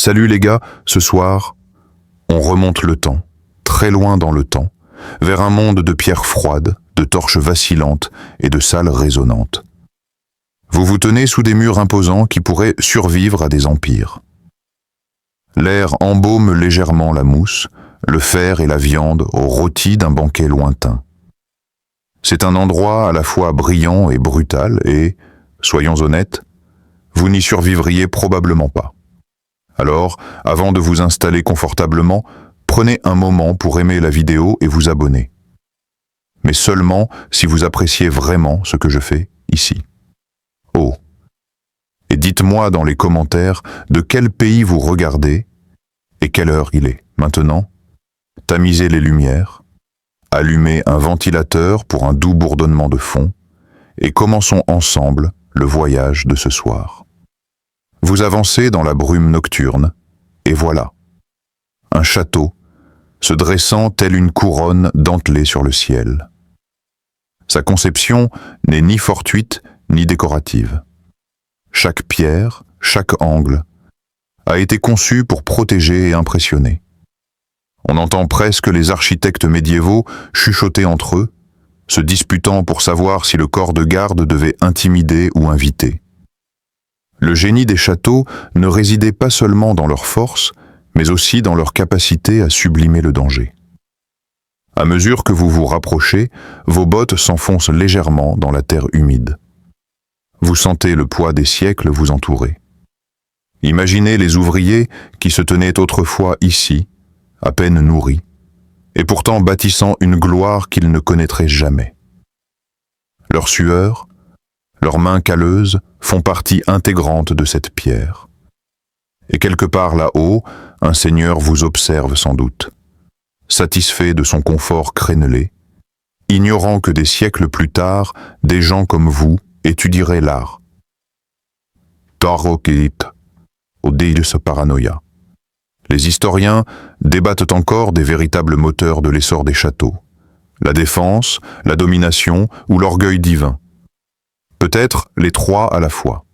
Salut les gars, ce soir, on remonte le temps, très loin dans le temps, vers un monde de pierres froides, de torches vacillantes et de salles résonnantes. Vous vous tenez sous des murs imposants qui pourraient survivre à des empires. L'air embaume légèrement la mousse, le fer et la viande au rôti d'un banquet lointain. C'est un endroit à la fois brillant et brutal et, soyons honnêtes, vous n'y survivriez probablement pas. Alors, avant de vous installer confortablement, prenez un moment pour aimer la vidéo et vous abonner. Mais seulement si vous appréciez vraiment ce que je fais ici. Oh. Et dites-moi dans les commentaires de quel pays vous regardez et quelle heure il est. Maintenant, tamisez les lumières, allumez un ventilateur pour un doux bourdonnement de fond et commençons ensemble le voyage de ce soir. Vous avancez dans la brume nocturne et voilà, un château se dressant telle une couronne dentelée sur le ciel. Sa conception n'est ni fortuite ni décorative. Chaque pierre, chaque angle a été conçu pour protéger et impressionner. On entend presque les architectes médiévaux chuchoter entre eux, se disputant pour savoir si le corps de garde devait intimider ou inviter. Le génie des châteaux ne résidait pas seulement dans leur force, mais aussi dans leur capacité à sublimer le danger. À mesure que vous vous rapprochez, vos bottes s'enfoncent légèrement dans la terre humide. Vous sentez le poids des siècles vous entourer. Imaginez les ouvriers qui se tenaient autrefois ici, à peine nourris, et pourtant bâtissant une gloire qu'ils ne connaîtraient jamais. Leur sueur, leurs mains calleuses font partie intégrante de cette pierre. Et quelque part là-haut, un seigneur vous observe sans doute, satisfait de son confort crénelé, ignorant que des siècles plus tard, des gens comme vous étudieraient l'art. Paranoia. Les historiens débattent encore des véritables moteurs de l'essor des châteaux, la défense, la domination ou l'orgueil divin. Peut-être les trois à la fois.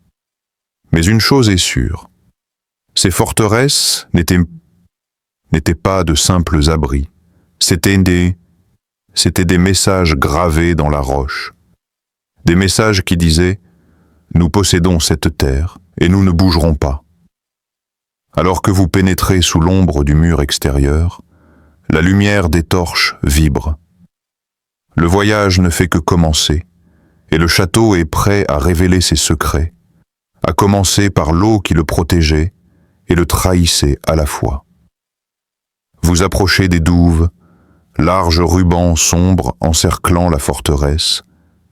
Mais une chose est sûre, ces forteresses n'étaient pas de simples abris, c'étaient des messages gravés dans la roche. Des messages qui disaient « Nous possédons cette terre et nous ne bougerons pas ». Alors que vous pénétrez sous l'ombre du mur extérieur, la lumière des torches vibre. Le voyage ne fait que commencer, et le château est prêt à révéler ses secrets, à commencer par l'eau qui le protégeait et le trahissait à la fois. Vous approchez des douves, larges rubans sombres encerclant la forteresse,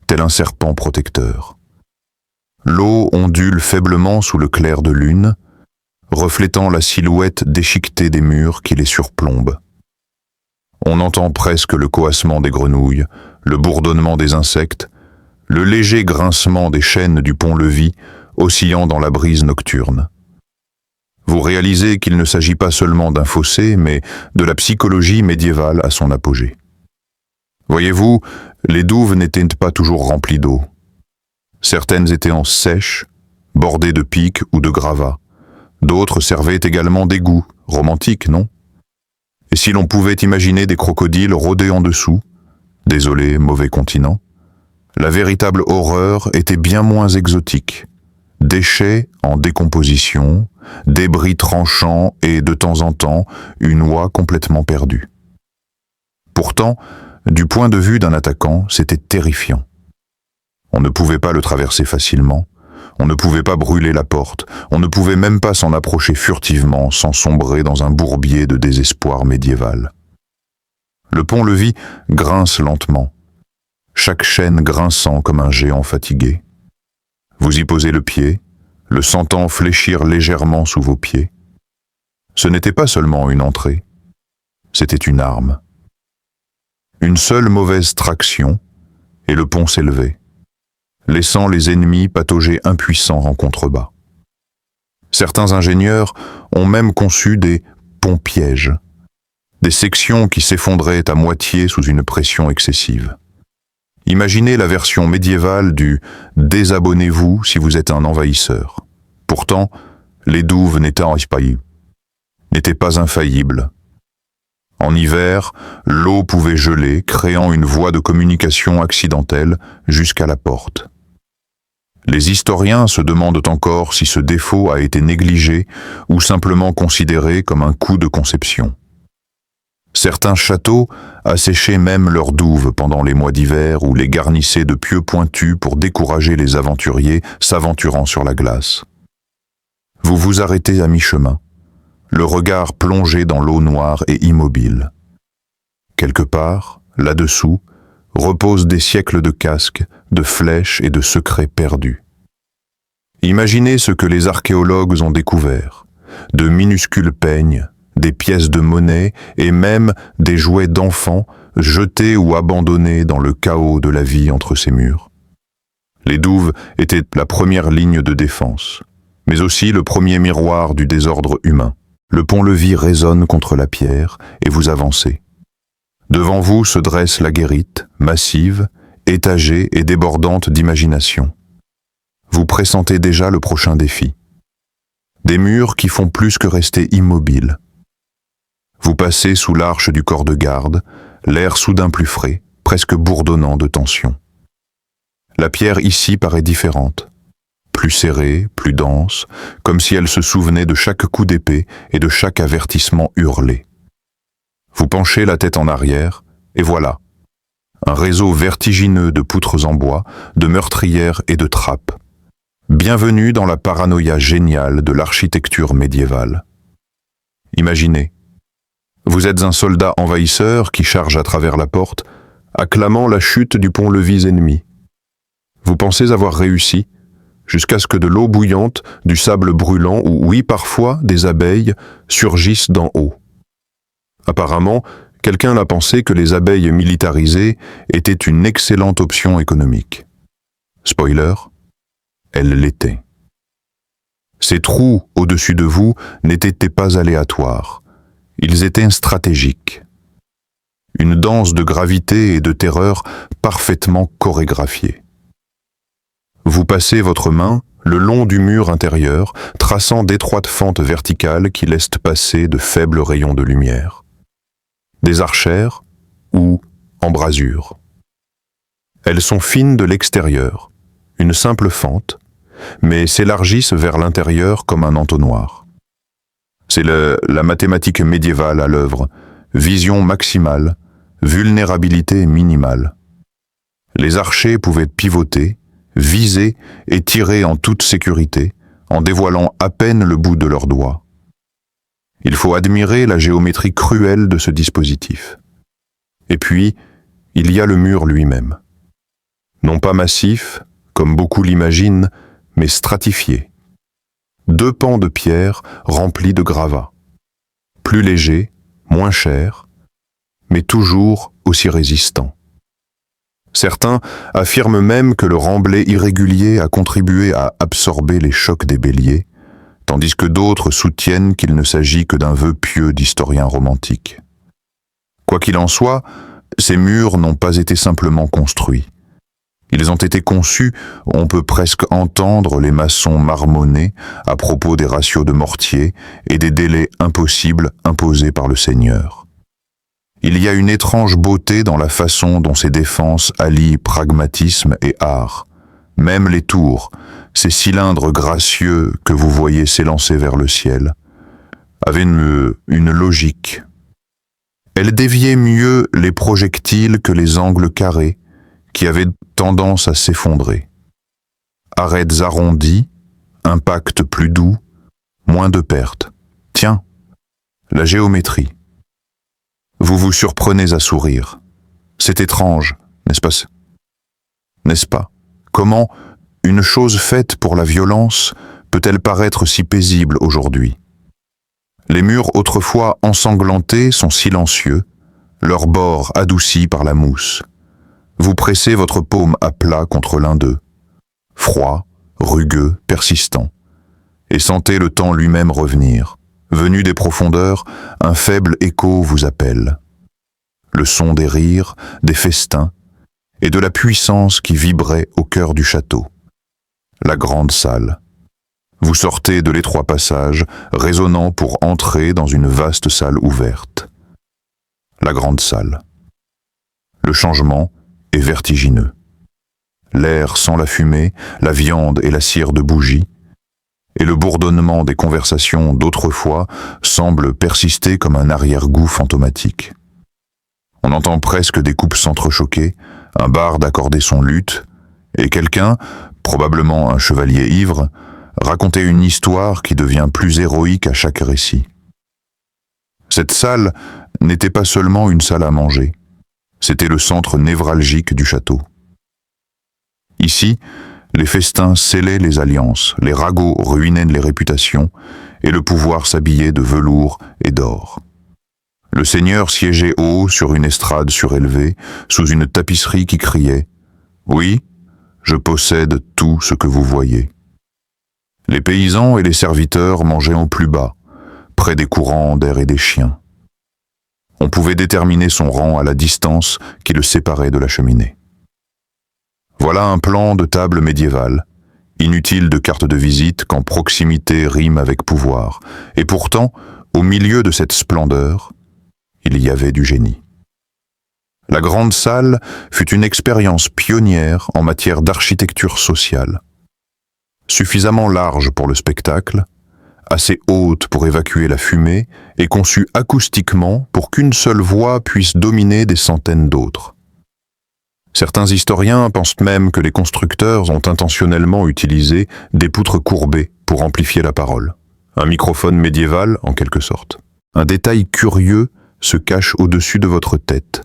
tel un serpent protecteur. L'eau ondule faiblement sous le clair de lune, reflétant la silhouette déchiquetée des murs qui les surplombent. On entend presque le coassement des grenouilles, le bourdonnement des insectes, le léger grincement des chaînes du pont-levis oscillant dans la brise nocturne. Vous réalisez qu'il ne s'agit pas seulement d'un fossé, mais de la psychologie médiévale à son apogée. Voyez-vous, les douves n'étaient pas toujours remplies d'eau. Certaines étaient en sèche, bordées de pics ou de gravats. D'autres servaient également d'égouts, romantiques, non? Et si l'on pouvait imaginer des crocodiles rôder en dessous, désolé, mauvais continent, la véritable horreur était bien moins exotique. Déchets en décomposition, débris tranchants et, de temps en temps, une oie complètement perdue. Pourtant, du point de vue d'un attaquant, c'était terrifiant. On ne pouvait pas le traverser facilement, on ne pouvait pas brûler la porte, on ne pouvait même pas s'en approcher furtivement sans sombrer dans un bourbier de désespoir médiéval. Le pont-levis grince lentement, chaque chaîne grinçant comme un géant fatigué. Vous y posez le pied, le sentant fléchir légèrement sous vos pieds. Ce n'était pas seulement une entrée, c'était une arme. Une seule mauvaise traction, et le pont s'élevait, laissant les ennemis patauger impuissants en contrebas. Certains ingénieurs ont même conçu des ponts-pièges, des sections qui s'effondraient à moitié sous une pression excessive. Imaginez la version médiévale du « désabonnez-vous si vous êtes un envahisseur ». Pourtant, les douves n'étaient pas n'était pas infaillible. En hiver, l'eau pouvait geler, créant une voie de communication accidentelle jusqu'à la porte. Les historiens se demandent encore si ce défaut a été négligé ou simplement considéré comme un coup de conception. Certains châteaux asséchaient même leurs douves pendant les mois d'hiver ou les garnissaient de pieux pointus pour décourager les aventuriers s'aventurant sur la glace. Vous vous arrêtez à mi-chemin, le regard plongé dans l'eau noire et immobile. Quelque part, là-dessous, reposent des siècles de casques, de flèches et de secrets perdus. Imaginez ce que les archéologues ont découvert, de minuscules peignes, des pièces de monnaie et même des jouets d'enfants jetés ou abandonnés dans le chaos de la vie entre ces murs. Les douves étaient la première ligne de défense, mais aussi le premier miroir du désordre humain. Le pont-levis résonne contre la pierre et vous avancez. Devant vous se dresse la guérite, massive, étagée et débordante d'imagination. Vous pressentez déjà le prochain défi. Des murs qui font plus que rester immobiles. Vous passez sous l'arche du corps de garde, l'air soudain plus frais, presque bourdonnant de tension. La pierre ici paraît différente. Plus serrée, plus dense, comme si elle se souvenait de chaque coup d'épée et de chaque avertissement hurlé. Vous penchez la tête en arrière, et voilà. Un réseau vertigineux de poutres en bois, de meurtrières et de trappes. Bienvenue dans la paranoïa géniale de l'architecture médiévale. Imaginez. Vous êtes un soldat envahisseur qui charge à travers la porte, acclamant la chute du pont-levis ennemi. Vous pensez avoir réussi, jusqu'à ce que de l'eau bouillante, du sable brûlant ou, oui, parfois, des abeilles surgissent d'en haut. Apparemment, quelqu'un a pensé que les abeilles militarisées étaient une excellente option économique. Spoiler, elles l'étaient. Ces trous au-dessus de vous n'étaient pas aléatoires. Ils étaient stratégiques. Une danse de gravité et de terreur parfaitement chorégraphiée. Vous passez votre main le long du mur intérieur, traçant d'étroites fentes verticales qui laissent passer de faibles rayons de lumière. Des archères ou embrasures. Elles sont fines de l'extérieur, une simple fente, mais s'élargissent vers l'intérieur comme un entonnoir. C'est la mathématique médiévale à l'œuvre, vision maximale, vulnérabilité minimale. Les archers pouvaient pivoter, viser et tirer en toute sécurité, en dévoilant à peine le bout de leurs doigts. Il faut admirer la géométrie cruelle de ce dispositif. Et puis, il y a le mur lui-même. Non pas massif, comme beaucoup l'imaginent, mais stratifié. 2 pans de pierre remplis de gravats. Plus légers, moins chers, mais toujours aussi résistants. Certains affirment même que le remblai irrégulier a contribué à absorber les chocs des béliers, tandis que d'autres soutiennent qu'il ne s'agit que d'un vœu pieux d'historien romantique. Quoi qu'il en soit, ces murs n'ont pas été simplement construits. Ils ont été conçus, on peut presque entendre les maçons marmonner à propos des ratios de mortier et des délais impossibles imposés par le Seigneur. Il y a une étrange beauté dans la façon dont ces défenses allient pragmatisme et art. Même les tours, ces cylindres gracieux que vous voyez s'élancer vers le ciel, avaient une logique. Elles déviaient mieux les projectiles que les angles carrés, qui avaient tendance à s'effondrer. Arêtes arrondies, impact plus doux, moins de pertes. Tiens, la géométrie. Vous vous surprenez à sourire. C'est étrange, n'est-ce pas? Comment une chose faite pour la violence peut-elle paraître si paisible aujourd'hui? Les murs autrefois ensanglantés sont silencieux, leurs bords adoucis par la mousse. Vous pressez votre paume à plat contre l'un d'eux, froid, rugueux, persistant, et sentez le temps lui-même revenir. Venu des profondeurs, un faible écho vous appelle. Le son des rires, des festins, et de la puissance qui vibrait au cœur du château. La grande salle. Vous sortez de l'étroit passage, résonnant pour entrer dans une vaste salle ouverte. La grande salle. Le changement est vertigineux. L'air sent la fumée, la viande et la cire de bougie, et le bourdonnement des conversations d'autrefois semble persister comme un arrière-goût fantomatique. On entend presque des coupes s'entrechoquer, un barde accorder son luth, et quelqu'un, probablement un chevalier ivre, raconter une histoire qui devient plus héroïque à chaque récit. Cette salle n'était pas seulement une salle à manger, c'était le centre névralgique du château. Ici, les festins scellaient les alliances, les ragots ruinaient les réputations, et le pouvoir s'habillait de velours et d'or. Le seigneur siégeait haut sur une estrade surélevée, sous une tapisserie qui criait « Oui, je possède tout ce que vous voyez ». Les paysans et les serviteurs mangeaient au plus bas, près des courants d'air et des chiens. On pouvait déterminer son rang à la distance qui le séparait de la cheminée. Voilà un plan de table médiévale, inutile de carte de visite quand proximité rime avec pouvoir, et pourtant, au milieu de cette splendeur, il y avait du génie. La grande salle fut une expérience pionnière en matière d'architecture sociale. Suffisamment large pour le spectacle, assez haute pour évacuer la fumée et conçue acoustiquement pour qu'une seule voix puisse dominer des centaines d'autres. Certains historiens pensent même que les constructeurs ont intentionnellement utilisé des poutres courbées pour amplifier la parole. Un microphone médiéval, en quelque sorte. Un détail curieux se cache au-dessus de votre tête,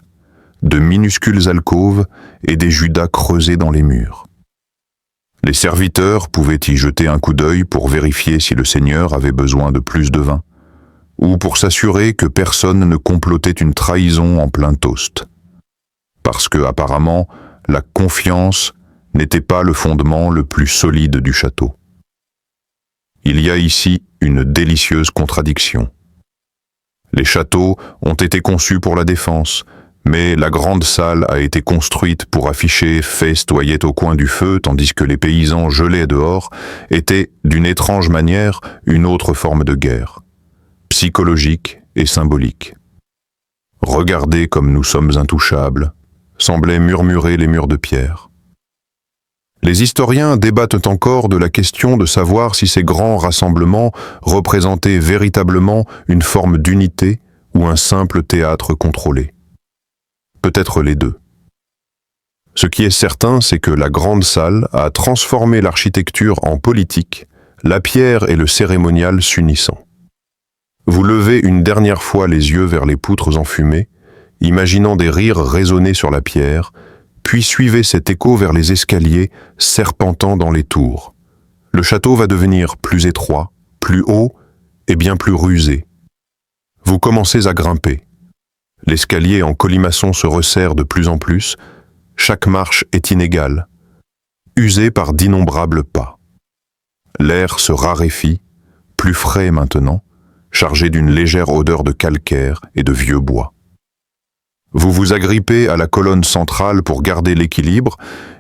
de minuscules alcôves et des judas creusés dans les murs. Les serviteurs pouvaient y jeter un coup d'œil pour vérifier si le seigneur avait besoin de plus de vin, ou pour s'assurer que personne ne complotait une trahison en plein toast. Parce que, apparemment, la confiance n'était pas le fondement le plus solide du château. Il y a ici une délicieuse contradiction. Les châteaux ont été conçus pour la défense, mais la grande salle a été construite pour afficher festoyait au coin du feu, tandis que les paysans gelés dehors étaient, d'une étrange manière, une autre forme de guerre, psychologique et symbolique. Regardez comme nous sommes intouchables, semblaient murmurer les murs de pierre. Les historiens débattent encore de la question de savoir si ces grands rassemblements représentaient véritablement une forme d'unité ou un simple théâtre contrôlé. Peut-être les deux. Ce qui est certain, c'est que la grande salle a transformé l'architecture en politique, la pierre et le cérémonial s'unissant. Vous levez une dernière fois les yeux vers les poutres enfumées, imaginant des rires résonner sur la pierre, puis suivez cet écho vers les escaliers serpentant dans les tours. Le château va devenir plus étroit, plus haut et bien plus rusé. Vous commencez à grimper. L'escalier en colimaçon se resserre de plus en plus, chaque marche est inégale, usée par d'innombrables pas. L'air se raréfie, plus frais maintenant, chargé d'une légère odeur de calcaire et de vieux bois. Vous vous agrippez à la colonne centrale pour garder l'équilibre,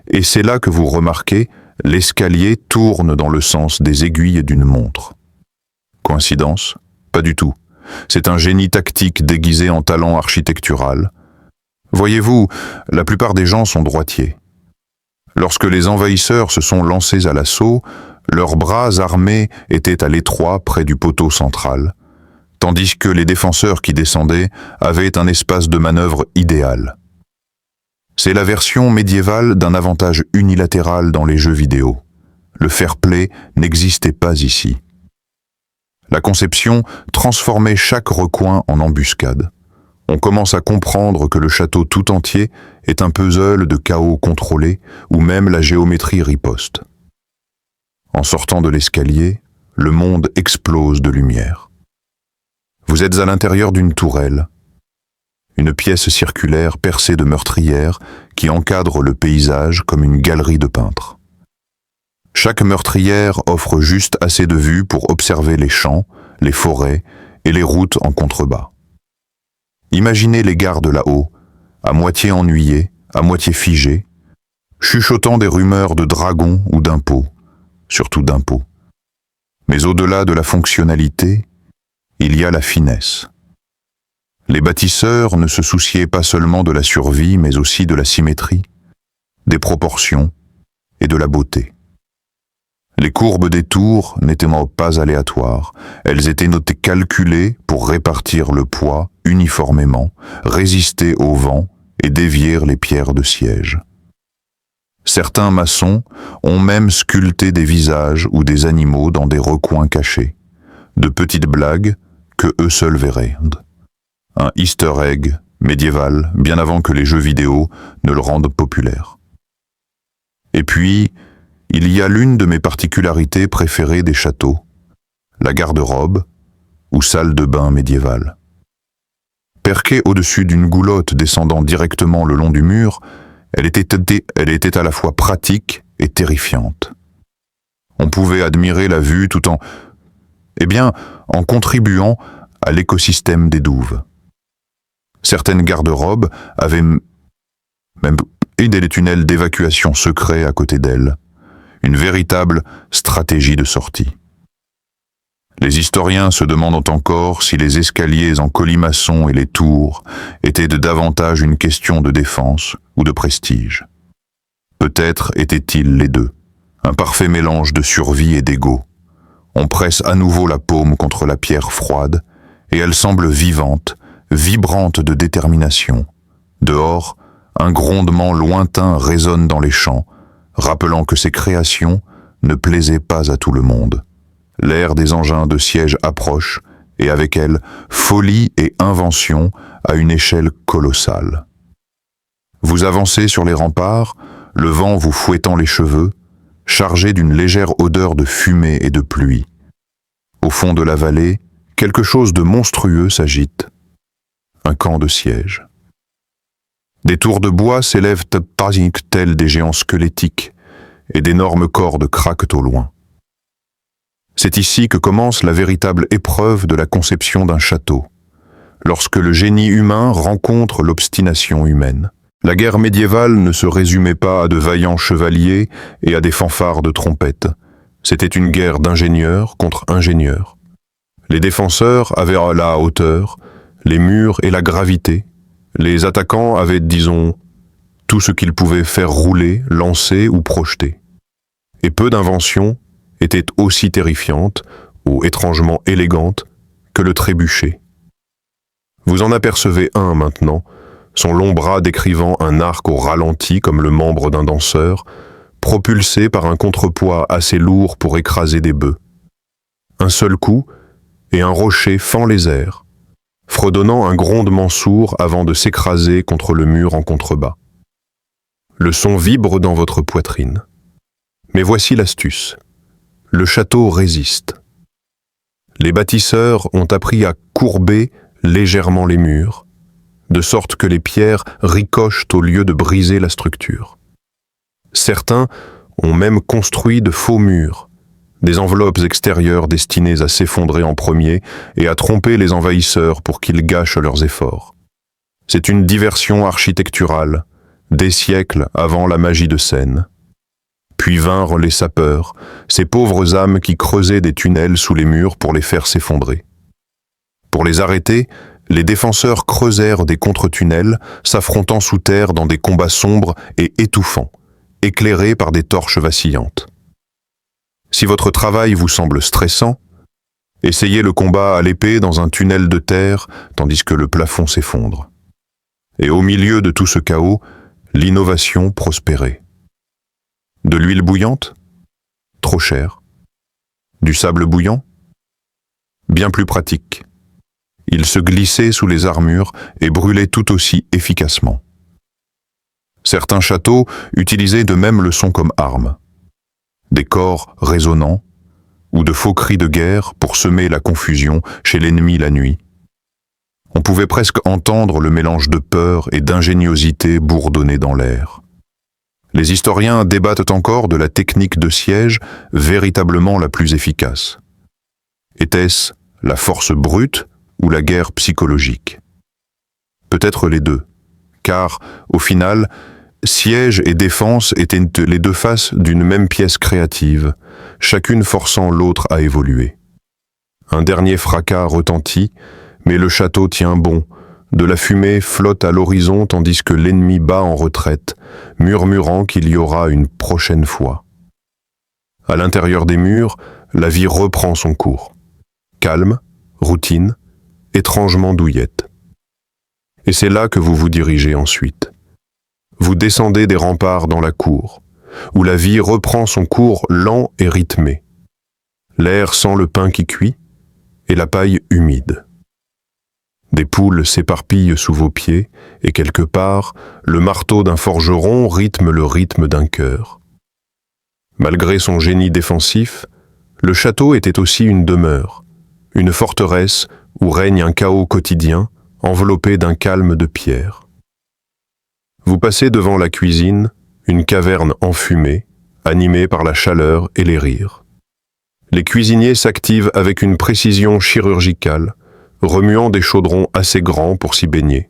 et c'est là que vous remarquez, l'escalier tourne dans le sens des aiguilles d'une montre. Coïncidence? Pas du tout. C'est un génie tactique déguisé en talent architectural. Voyez-vous, la plupart des gens sont droitiers. Lorsque les envahisseurs se sont lancés à l'assaut, leurs bras armés étaient à l'étroit près du poteau central, tandis que les défenseurs qui descendaient avaient un espace de manœuvre idéal. C'est la version médiévale d'un avantage unilatéral dans les jeux vidéo. Le fair-play n'existait pas ici. La conception transformait chaque recoin en embuscade. On commence à comprendre que le château tout entier est un puzzle de chaos contrôlé où même la géométrie riposte. En sortant de l'escalier, le monde explose de lumière. Vous êtes à l'intérieur d'une tourelle, une pièce circulaire percée de meurtrières qui encadre le paysage comme une galerie de peintres. Chaque meurtrière offre juste assez de vue pour observer les champs, les forêts et les routes en contrebas. Imaginez les gardes là-haut, à moitié ennuyés, à moitié figés, chuchotant des rumeurs de dragons ou d'impôts, surtout d'impôts. Mais au-delà de la fonctionnalité, il y a la finesse. Les bâtisseurs ne se souciaient pas seulement de la survie, mais aussi de la symétrie, des proportions et de la beauté. Les courbes des tours n'étaient pas aléatoires, elles étaient notées calculées pour répartir le poids uniformément, résister au vent et dévier les pierres de siège. Certains maçons ont même sculpté des visages ou des animaux dans des recoins cachés, de petites blagues que eux seuls verraient. Un easter egg médiéval, bien avant que les jeux vidéo ne le rendent populaire. Et puis, il y a l'une de mes particularités préférées des châteaux, la garde-robe ou salle de bain médiévale. Perquée au-dessus d'une goulotte descendant directement le long du mur, elle était à la fois pratique et terrifiante. On pouvait admirer la vue tout en contribuant à l'écosystème des douves. Certaines garde-robes avaient même des tunnels d'évacuation secrets à côté d'elles, une véritable stratégie de sortie. Les historiens se demandent encore si les escaliers en colimaçon et les tours étaient davantage une question de défense ou de prestige. Peut-être étaient-ils les deux, un parfait mélange de survie et d'ego. On presse à nouveau la paume contre la pierre froide, et elle semble vivante, vibrante de détermination. Dehors, un grondement lointain résonne dans les champs, rappelant que ces créations ne plaisaient pas à tout le monde. L'ère des engins de siège approche, et avec elle, folie et invention à une échelle colossale. Vous avancez sur les remparts, le vent vous fouettant les cheveux, chargé d'une légère odeur de fumée et de pluie. Au fond de la vallée, quelque chose de monstrueux s'agite. Un camp de siège. Des tours de bois s'élèvent tels des géants squelettiques, et d'énormes cordes craquent au loin. C'est ici que commence la véritable épreuve de la conception d'un château, lorsque le génie humain rencontre l'obstination humaine. La guerre médiévale ne se résumait pas à de vaillants chevaliers et à des fanfares de trompettes. C'était une guerre d'ingénieurs contre ingénieurs. Les défenseurs avaient la hauteur, les murs et la gravité. Les attaquants avaient, disons, tout ce qu'ils pouvaient faire rouler, lancer ou projeter. Et peu d'inventions étaient aussi terrifiantes ou étrangement élégantes que le trébuchet. Vous en apercevez un maintenant, son long bras décrivant un arc au ralenti comme le membre d'un danseur, propulsé par un contrepoids assez lourd pour écraser des bœufs. Un seul coup, et un rocher fend les airs, fredonnant un grondement sourd avant de s'écraser contre le mur en contrebas. Le son vibre dans votre poitrine. Mais voici l'astuce. Le château résiste. Les bâtisseurs ont appris à courber légèrement les murs, de sorte que les pierres ricochent au lieu de briser la structure. Certains ont même construit de faux murs, des enveloppes extérieures destinées à s'effondrer en premier et à tromper les envahisseurs pour qu'ils gâchent leurs efforts. C'est une diversion architecturale, des siècles avant la magie de scène. Puis vinrent les sapeurs, ces pauvres âmes qui creusaient des tunnels sous les murs pour les faire s'effondrer. Pour les arrêter, les défenseurs creusèrent des contre-tunnels, s'affrontant sous terre dans des combats sombres et étouffants, éclairés par des torches vacillantes. Si votre travail vous semble stressant, essayez le combat à l'épée dans un tunnel de terre tandis que le plafond s'effondre. Et au milieu de tout ce chaos, l'innovation prospérait. De l'huile bouillante? Trop cher. Du sable bouillant? Bien plus pratique. Il se glissait sous les armures et brûlait tout aussi efficacement. Certains châteaux utilisaient de même le son comme arme. Des cors résonnants ou de faux cris de guerre pour semer la confusion chez l'ennemi la nuit. On pouvait presque entendre le mélange de peur et d'ingéniosité bourdonner dans l'air. Les historiens débattent encore de la technique de siège véritablement la plus efficace. Était-ce la force brute ou la guerre psychologique? Peut-être les deux, car, au final, siège et défense étaient les deux faces d'une même pièce créative, chacune forçant l'autre à évoluer. Un dernier fracas retentit, mais le château tient bon. De la fumée flotte à l'horizon tandis que l'ennemi bat en retraite, murmurant qu'il y aura une prochaine fois. À l'intérieur des murs, la vie reprend son cours. Calme, routine, étrangement douillette. Et c'est là que vous vous dirigez ensuite. Vous descendez des remparts dans la cour, où la vie reprend son cours lent et rythmé. L'air sent le pain qui cuit et la paille humide. Des poules s'éparpillent sous vos pieds et quelque part, le marteau d'un forgeron rythme le rythme d'un cœur. Malgré son génie défensif, le château était aussi une demeure, une forteresse où règne un chaos quotidien enveloppé d'un calme de pierre. Vous passez devant la cuisine, une caverne enfumée, animée par la chaleur et les rires. Les cuisiniers s'activent avec une précision chirurgicale, remuant des chaudrons assez grands pour s'y baigner.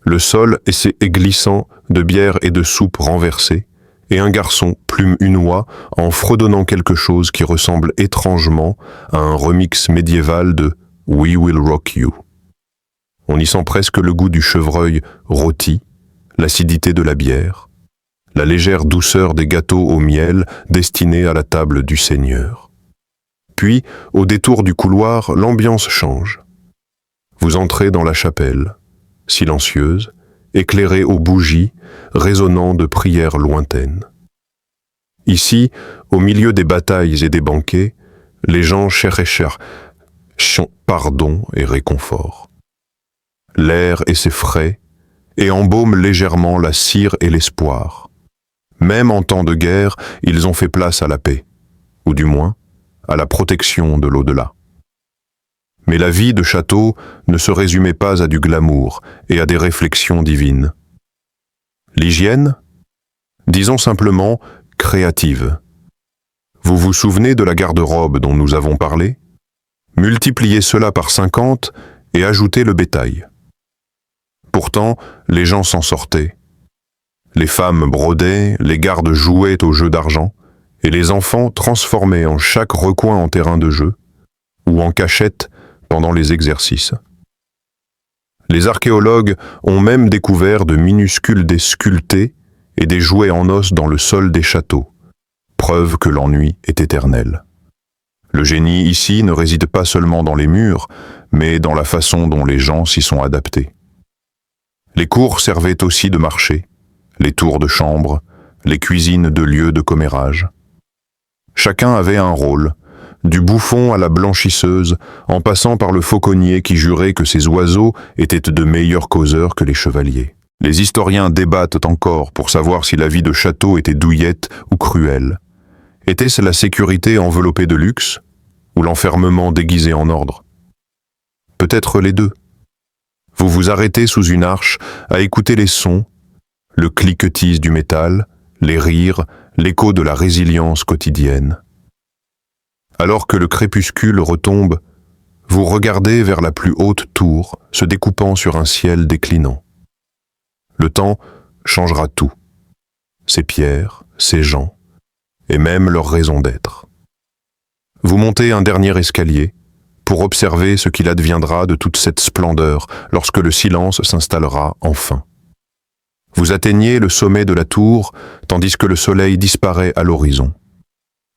Le sol est glissant de bière et de soupe renversée, et un garçon plume une oie en fredonnant quelque chose qui ressemble étrangement à un remix médiéval de « We Will Rock You ». On y sent presque le goût du chevreuil rôti, l'acidité de la bière, la légère douceur des gâteaux au miel destinés à la table du Seigneur. Puis, au détour du couloir, l'ambiance change. Vous entrez dans la chapelle, silencieuse, éclairée aux bougies, résonnant de prières lointaines. Ici, au milieu des batailles et des banquets, les gens cherchent pardon et réconfort. L'air est frais et embaume légèrement la cire et l'espoir. Même en temps de guerre, ils ont fait place à la paix, ou du moins, à la protection de l'au-delà. Mais la vie de château ne se résumait pas à du glamour et à des réflexions divines. L'hygiène, disons simplement créative. Vous vous souvenez de la garde-robe dont nous avons parlé? Multipliez cela par 50 et ajoutez le bétail. Pourtant, les gens s'en sortaient. Les femmes brodaient, les gardes jouaient au jeu d'argent, et les enfants transformaient en chaque recoin en terrain de jeu, ou en cachette pendant les exercices. Les archéologues ont même découvert de minuscules dés sculptés et des jouets en os dans le sol des châteaux, preuve que l'ennui est éternel. Le génie ici ne réside pas seulement dans les murs, mais dans la façon dont les gens s'y sont adaptés. Les cours servaient aussi de marché, les tours de chambre, les cuisines de lieux de commérage. Chacun avait un rôle, du bouffon à la blanchisseuse, en passant par le fauconnier qui jurait que ces oiseaux étaient de meilleurs causeurs que les chevaliers. Les historiens débattent encore pour savoir si la vie de château était douillette ou cruelle. Était-ce la sécurité enveloppée de luxe, ou l'enfermement déguisé en ordre? Peut-être les deux. Vous vous arrêtez sous une arche à écouter les sons, le cliquetis du métal, les rires, l'écho de la résilience quotidienne. Alors que le crépuscule retombe, vous regardez vers la plus haute tour, se découpant sur un ciel déclinant. Le temps changera tout. Ces pierres, ces gens, et même leur raison d'être. Vous montez un dernier escalier pour observer ce qu'il adviendra de toute cette splendeur lorsque le silence s'installera enfin. Vous atteignez le sommet de la tour tandis que le soleil disparaît à l'horizon.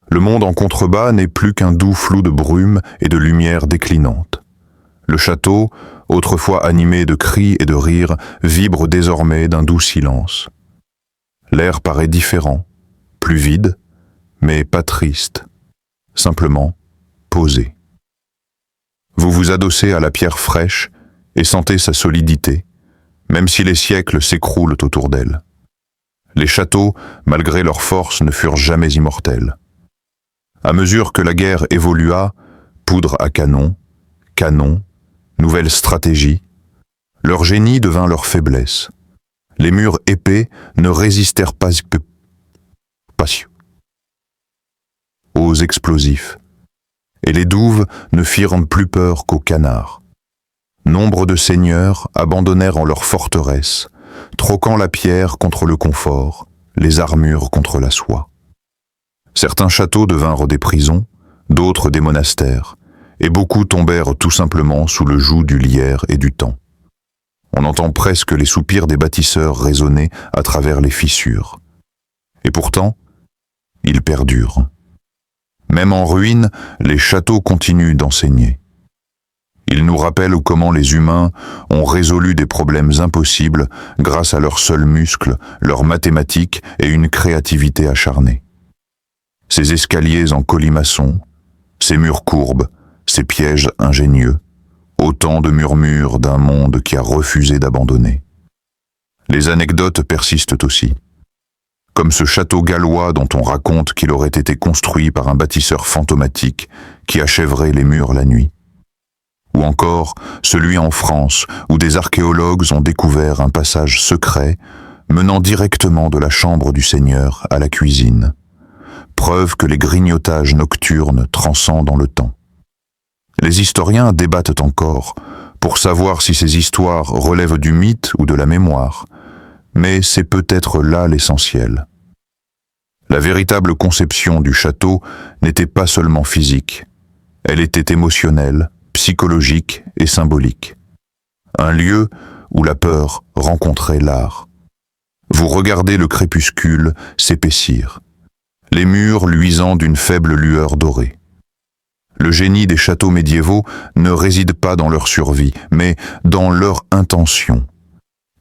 Le monde en contrebas n'est plus qu'un doux flou de brume et de lumière déclinante. Le château, autrefois animé de cris et de rires, vibre désormais d'un doux silence. L'air paraît différent, plus vide, mais pas triste, simplement posé. Vous vous adossez à la pierre fraîche et sentez sa solidité, même si les siècles s'écroulent autour d'elle. Les châteaux, malgré leur force, ne furent jamais immortels. À mesure que la guerre évolua, poudre à canon, nouvelle stratégie, leur génie devint leur faiblesse. Les murs épais ne résistèrent pas aux explosifs, et les douves ne firent plus peur qu'aux canards. Nombre de seigneurs abandonnèrent en leur forteresse, troquant la pierre contre le confort, les armures contre la soie. Certains châteaux devinrent des prisons, d'autres des monastères, et beaucoup tombèrent tout simplement sous le joug du lierre et du temps. On entend presque les soupirs des bâtisseurs résonner à travers les fissures. Et pourtant, ils perdurent. Même en ruine, les châteaux continuent d'enseigner. Ils nous rappellent comment les humains ont résolu des problèmes impossibles grâce à leurs seuls muscles, leurs mathématiques et une créativité acharnée. Ces escaliers en colimaçon, ces murs courbes, ces pièges ingénieux, autant de murmures d'un monde qui a refusé d'abandonner. Les anecdotes persistent aussi. Comme ce château gallois dont on raconte qu'il aurait été construit par un bâtisseur fantomatique qui achèverait les murs la nuit. Ou encore celui en France où des archéologues ont découvert un passage secret menant directement de la chambre du Seigneur à la cuisine. Preuve que les grignotages nocturnes transcendent le temps. Les historiens débattent encore pour savoir si ces histoires relèvent du mythe ou de la mémoire, mais c'est peut-être là l'essentiel. La véritable conception du château n'était pas seulement physique, elle était émotionnelle, psychologique et symbolique. Un lieu où la peur rencontrait l'art. Vous regardez le crépuscule s'épaissir, les murs luisant d'une faible lueur dorée. Le génie des châteaux médiévaux ne réside pas dans leur survie, mais dans leur intention,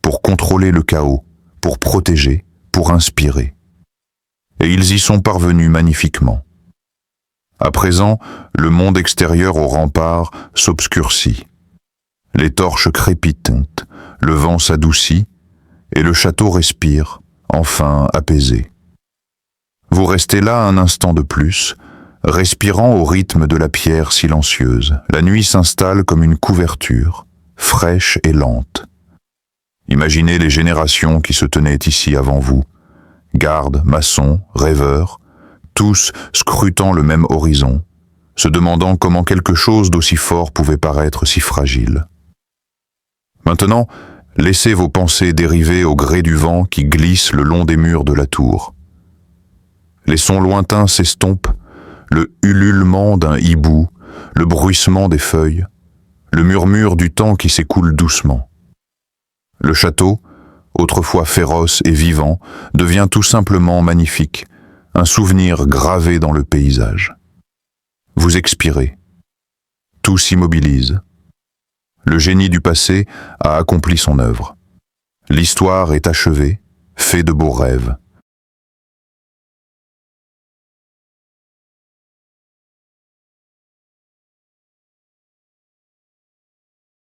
pour contrôler le chaos, pour protéger, pour inspirer. Et ils y sont parvenus magnifiquement. À présent, le monde extérieur aux remparts s'obscurcit. Les torches crépitent, le vent s'adoucit, et le château respire, enfin apaisé. Vous restez là un instant de plus, respirant au rythme de la pierre silencieuse. La nuit s'installe comme une couverture, fraîche et lente. Imaginez les générations qui se tenaient ici avant vous, gardes, maçons, rêveurs, tous scrutant le même horizon, se demandant comment quelque chose d'aussi fort pouvait paraître si fragile. Maintenant, laissez vos pensées dériver au gré du vent qui glisse le long des murs de la tour. Les sons lointains s'estompent, le ululement d'un hibou, le bruissement des feuilles, le murmure du temps qui s'écoule doucement. Le château, autrefois féroce et vivant, devient tout simplement magnifique, un souvenir gravé dans le paysage. Vous expirez. Tout s'immobilise. Le génie du passé a accompli son œuvre. L'histoire est achevée, fait de beaux rêves.